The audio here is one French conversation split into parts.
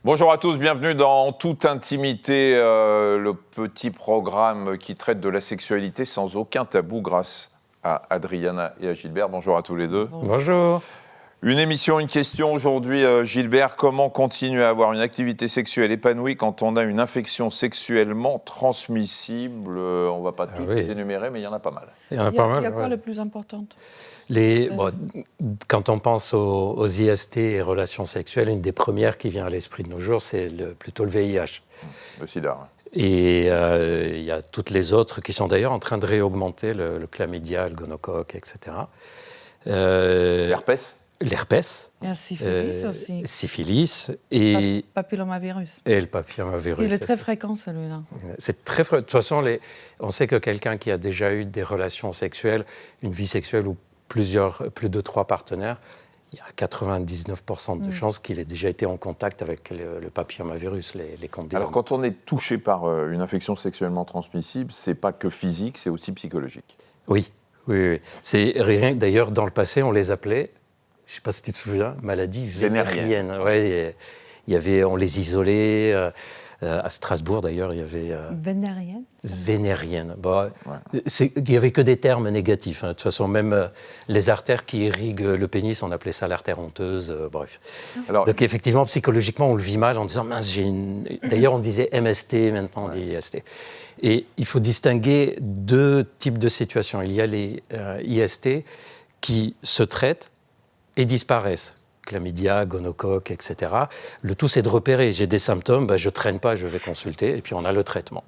Bonjour à tous, bienvenue dans Toute Intimité, le petit programme qui traite de la sexualité sans aucun tabou grâce à Adriana et à Gilbert. Bonjour à tous les deux. Bonjour. Une émission, une question aujourd'hui, Gilbert. Comment continuer à avoir une activité sexuelle épanouie quand on a une infection sexuellement transmissible? On ne va pas toutes les énumérer, mais il y en a pas mal. Il y en a pas mal. Il y a quoi le plus important? Quand on pense aux IST et relations sexuelles, une des premières qui vient à l'esprit de nos jours, c'est plutôt le VIH. Le sida. Et il y a toutes les autres qui sont d'ailleurs en train de réaugmenter, le chlamydia, le gonocoque, etc. L'herpès. L'herpès. Il y a le syphilis aussi. Syphilis et Papillomavirus. Et le papillomavirus. Il est très fréquent celui-là. C'est très fréquent. De toute façon, on sait que quelqu'un qui a déjà eu des relations sexuelles, une vie sexuelle ou plus de 3 partenaires, il y a 99% de chances qu'il ait déjà été en contact avec le papillomavirus, les condylome. Alors quand on est touché par une infection sexuellement transmissible, c'est pas que physique, c'est aussi psychologique. Oui. C'est rien. D'ailleurs, dans le passé, on les appelait, je ne sais pas si tu te souviens, maladies vénériennes. Ouais, on les isolait. À Strasbourg, d'ailleurs, il y avait... Vénérienne. Vénérienne. Il n'y avait que des termes négatifs. De toute façon, même les artères qui irriguent le pénis, on appelait ça l'artère honteuse. Bref. Alors, donc, effectivement, psychologiquement, on le vit mal en disant « mince, j'ai une... » D'ailleurs, on disait MST, maintenant on dit IST. Et il faut distinguer 2 types de situations. Il y a les IST qui se traitent et disparaissent. Chlamydia, gonocoque, etc. Le tout, c'est de repérer. J'ai des symptômes, je ne traîne pas, je vais consulter, et puis on a le traitement.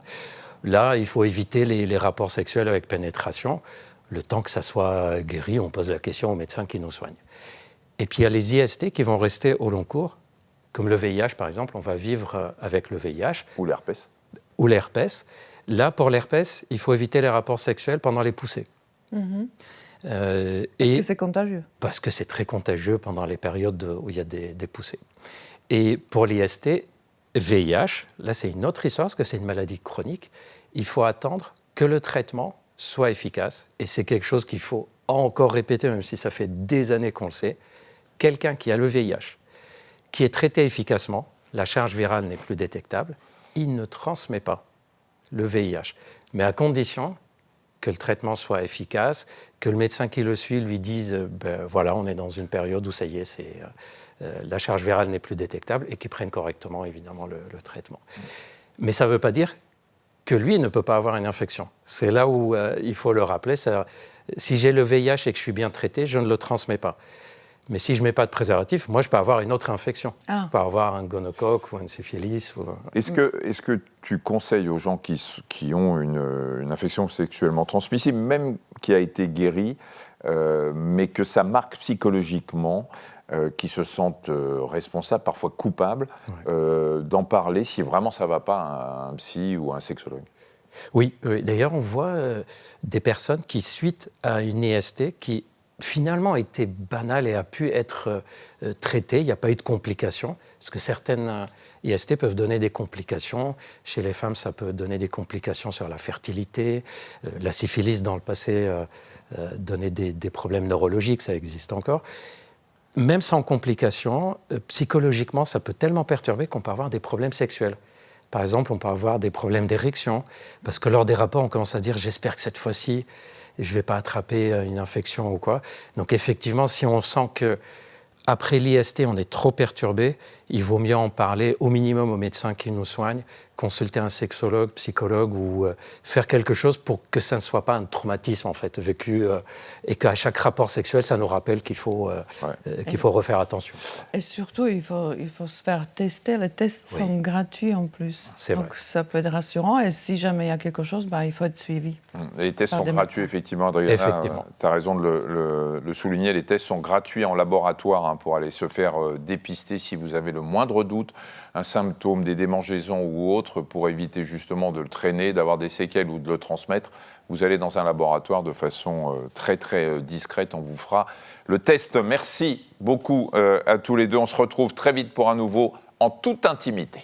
Là, il faut éviter les rapports sexuels avec pénétration. Le temps que ça soit guéri, on pose la question au médecin qui nous soigne. Et puis il y a les IST qui vont rester au long cours, comme le VIH, par exemple. On va vivre avec le VIH. Ou l'herpès. Ou l'herpès. Là, pour l'herpès, il faut éviter les rapports sexuels pendant les poussées. Parce que c'est contagieux. Parce que c'est très contagieux pendant les périodes où il y a des poussées. Et pour l'IST, VIH, là c'est une autre histoire parce que c'est une maladie chronique. Il faut attendre que le traitement soit efficace. Et c'est quelque chose qu'il faut encore répéter, même si ça fait des années qu'on le sait. Quelqu'un qui a le VIH, qui est traité efficacement, la charge virale n'est plus détectable, il ne transmet pas le VIH. Mais à condition que le traitement soit efficace, que le médecin qui le suit lui dise voilà, on est dans une période où ça y est, la charge virale n'est plus détectable et qu'il prenne correctement, évidemment, le traitement. Mais ça ne veut pas dire que lui ne peut pas avoir une infection. C'est là où il faut le rappeler. Si j'ai le VIH et que je suis bien traité, je ne le transmets pas. Mais si je ne mets pas de préservatif, moi, je peux avoir une autre infection. Je peux avoir un gonocoque ou une syphilis. Est-ce que tu conseilles aux gens qui ont une infection sexuellement transmissible, même qui a été guérie, mais que ça marque psychologiquement, qui se sentent responsables, parfois coupables, d'en parler si vraiment ça ne va pas à un psy ou à un sexologue? Oui. D'ailleurs, on voit des personnes qui, suite à une IST, qui finalement était banale et a pu être traitée. Il n'y a pas eu de complications, parce que certaines IST peuvent donner des complications. Chez les femmes, ça peut donner des complications sur la fertilité. La syphilis, dans le passé, donnait des problèmes neurologiques, ça existe encore. Même sans complications, psychologiquement, ça peut tellement perturber qu'on peut avoir des problèmes sexuels. Par exemple, on peut avoir des problèmes d'érection, parce que lors des rapports, on commence à dire « j'espère que cette fois-ci, je ne vais pas attraper une infection ou quoi ». Donc effectivement, si on sent qu'après l'IST, on est trop perturbé, il vaut mieux en parler au minimum au médecin qui nous soigne, consulter un sexologue, psychologue ou faire quelque chose pour que ça ne soit pas un traumatisme en fait, vécu et qu'à chaque rapport sexuel, ça nous rappelle qu'il faut refaire attention. Et surtout, il faut se faire tester. Les tests sont gratuits en plus. Donc vrai. Ça peut être rassurant. Et si jamais il y a quelque chose, il faut être suivi. Les tests sont gratuits, effectivement, Adriana. Tu as raison de le souligner. Les tests sont gratuits en laboratoire pour aller se faire dépister si vous avez le moindre doute, un symptôme, des démangeaisons ou autre, pour éviter justement de le traîner, d'avoir des séquelles ou de le transmettre. Vous allez dans un laboratoire de façon très très discrète, on vous fera le test. Merci beaucoup à tous les deux. On se retrouve très vite pour un nouveau En toute intimité.